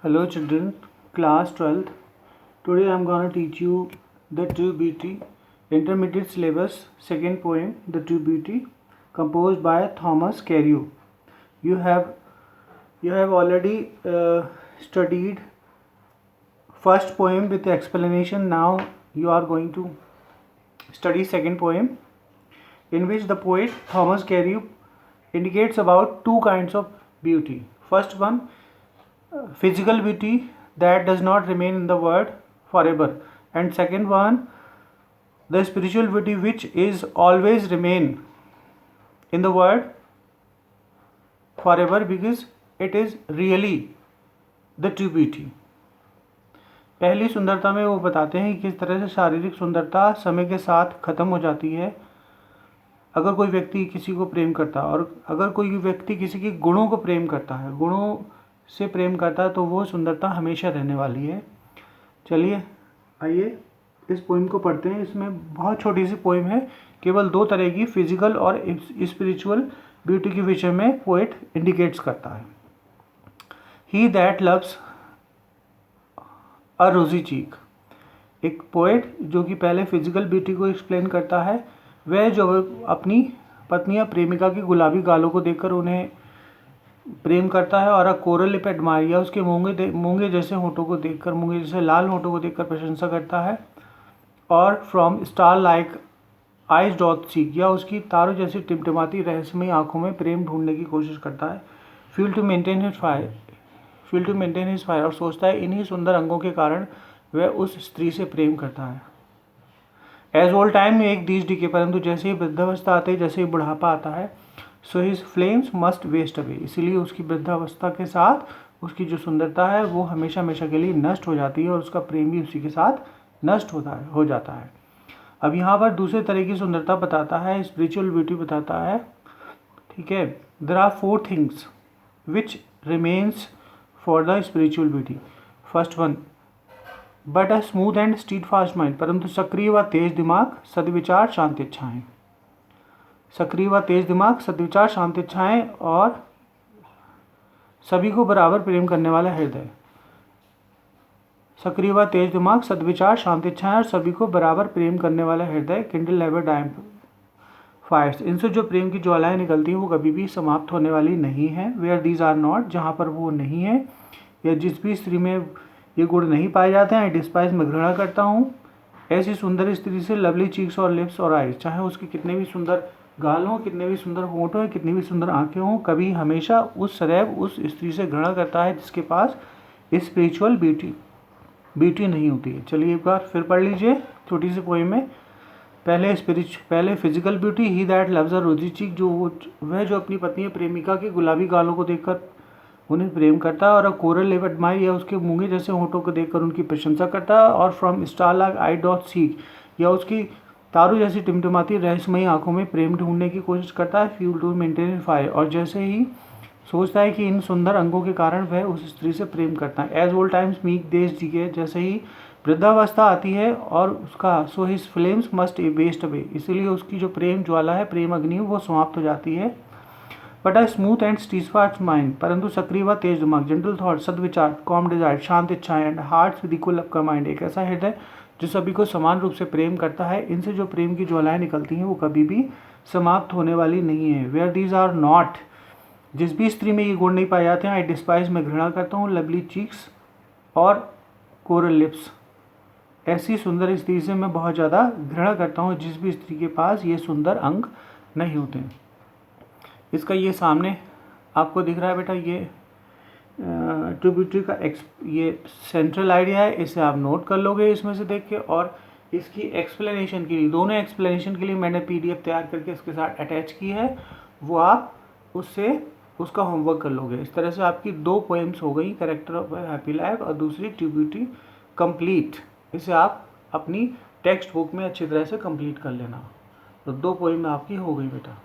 Hello children, class 12th. Today I am going to teach you the True Beauty intermediate syllabus second poem, The True Beauty, composed by Thomas Carreau. You have already studied first poem with explanation. Now you are going to study second poem, in which the poet Thomas Carreau indicates about two kinds of beauty. First one, physical beauty that does not remain in the world forever, and second one, the spiritual beauty which is always remain in the world forever because it is really the true beauty. पहली सुंदरता में वो बताते हैं कि किस तरह से शारीरिक सुंदरता समय के साथ खत्म हो जाती है अगर कोई व्यक्ति किसी को प्रेम करता है, और अगर कोई व्यक्ति किसी के गुणों को प्रेम करता है, गुणों से प्रेम करता है, तो वो सुंदरता हमेशा रहने वाली है। चलिए आइए इस पोइम को पढ़ते हैं। इसमें बहुत छोटी सी पोइम है, केवल दो तरह की फिजिकल और स्पिरिचुअल ब्यूटी के विषय में पोएट इंडिकेट्स करता है। ही दैट लव्स अ रोजी चीक, एक पोएट जो कि पहले फिजिकल ब्यूटी को एक्सप्लेन करता है, वह जो अपनी पत्नी या प्रेमिका की गुलाबी गालों को देखकर उन्हें प्रेम करता है, और कोरल लिप एडमायर, या उसके मूंगे जैसे होठों को देखकर, मूंगे जैसे लाल होठों को देखकर प्रशंसा करता है, और from star like eyes dot seek, या उसकी तारों जैसी टिमटिमाती रहस्यमयी आंखों में प्रेम ढूंढने की कोशिश करता है। Feel to maintain his fire, और सोचता है इन्हीं सुंदर अंगों के कारण वह उस स्त्री से प्रेम करता है। एज ओल्ड टाइम में एक दीज डीके, परंतु जैसे ही वृद्धावस्था आती है, जैसे ही बुढ़ापा आता है, so his flames must waste away, इसीलिए उसकी वृद्धावस्था के साथ उसकी जो सुंदरता है वो हमेशा हमेशा के लिए नष्ट हो जाती है, और उसका प्रेम भी उसी के साथ नष्ट हो जाता है। अब यहाँ पर दूसरे तरह की सुंदरता बताता है, स्पिरिचुअल ब्यूटी बताता है। ठीक है, there are 4 things which remains for the spiritual beauty. First one, but a smooth and steadfast mind, परंतु सक्रिय व तेज दिमाग, सद्विचार, शांति इच्छाएं। सक्रिय व तेज दिमाग, सद्विचार, शांति इच्छाएं, और सभी को बराबर प्रेम करने वाला हृदय। सक्रिय व तेज दिमाग, सद्विचार, शांति इच्छाएं, और सभी को बराबर प्रेम करने वाला हृदय। किंडल नेवर डाई फायर्स, इनसे जो प्रेम की ज्वालाएं निकलती हैं वो कभी भी समाप्त होने वाली नहीं है। वेयर दीज आर नॉट, जहाँ पर वो नहीं है, या जिस भी स्त्री में ये गुण नहीं पाए जाते हैं, डिस्पाइज में घृणा करता हूँ ऐसी सुंदर स्त्री से। लवली चीक्स और लिप्स और आईज, चाहे उसके कितने भी सुंदर गाल हों, कितने भी सुंदर होंठ हों, कितनी भी सुंदर आंखें हों, कभी हमेशा सदैव उस स्त्री से घृणा करता है जिसके पास स्पिरिचुअल ब्यूटी नहीं होती है। चलिए एक बार फिर पढ़ लीजिए छोटी सी पोएम में। पहले physical beauty, he that loves a रोजी चीक, वह जो अपनी पत्नी या प्रेमिका की गुलाबी गालों को देखकर उन्हें प्रेम करता है, और कोरल लिप एडमायर, या उसके मूंगे जैसे होठों को देखकर उनकी प्रशंसा करता है, और from star like I dot seek, या उसकी तारों जैसी टिमटिमाती रहस्यमयी आंखों में प्रेम ढूंढने की कोशिश करता है। फ्यूल टू मेंटेन फायर, और जैसे ही सोचता है कि इन सुंदर अंगों के कारण वह उस स्त्री से प्रेम करता है। एज ओल्ड टाइम्स मीक देश जी के, जैसे ही वृद्धावस्था आती है और उसका, so his flames must waste away, इसीलिए उसकी जो प्रेम ज्वाला है, प्रेम अग्नि, वो समाप्त हो जाती है। But a smooth and steadfast mind, परंतु सक्रिय व तेज दिमाग, जनरल थॉट, सद्विचार, कॉम डिजायर, शांत इच्छाएं, एंड हार्ट्स विद इक्वल का माइंड, एक ऐसा हृदय जो सभी को समान रूप से प्रेम करता है, इनसे जो प्रेम की ज्वालाएं निकलती हैं वो कभी भी समाप्त होने वाली नहीं है। वेयर दीज आर नॉट, जिस भी स्त्री में ये गुण नहीं पाए जाते हैं, आई डिस्पाइज, मैं घृणा करता हूँ, लवली चीक्स और कोरल लिप्स, ऐसी सुंदर स्त्री से मैं बहुत ज़्यादा घृणा करता हूँ जिस भी स्त्री के पास ये सुंदर अंग नहीं होते। इसका ये सामने आपको दिख रहा है बेटा, ये ट्रू ब्यूटी का ये सेंट्रल आइडिया है, इसे आप नोट कर लोगे इसमें से देख के, और इसकी एक्सप्लेनेशन के लिए, दोनों एक्सप्लेनेशन के लिए मैंने PDF तैयार करके इसके साथ अटैच की है, वो आप उसका होमवर्क कर लोगे। इस तरह से आपकी 2 पोएम्स हो गई, कैरेक्टर ऑफ हैप्पी लाइफ और दूसरी ट्रू ब्यूटी कंप्लीट। इसे आप अपनी टेक्स्ट बुक में अच्छी तरह से कंप्लीट कर लेना। तो 2 पोएम आपकी हो गई बेटा।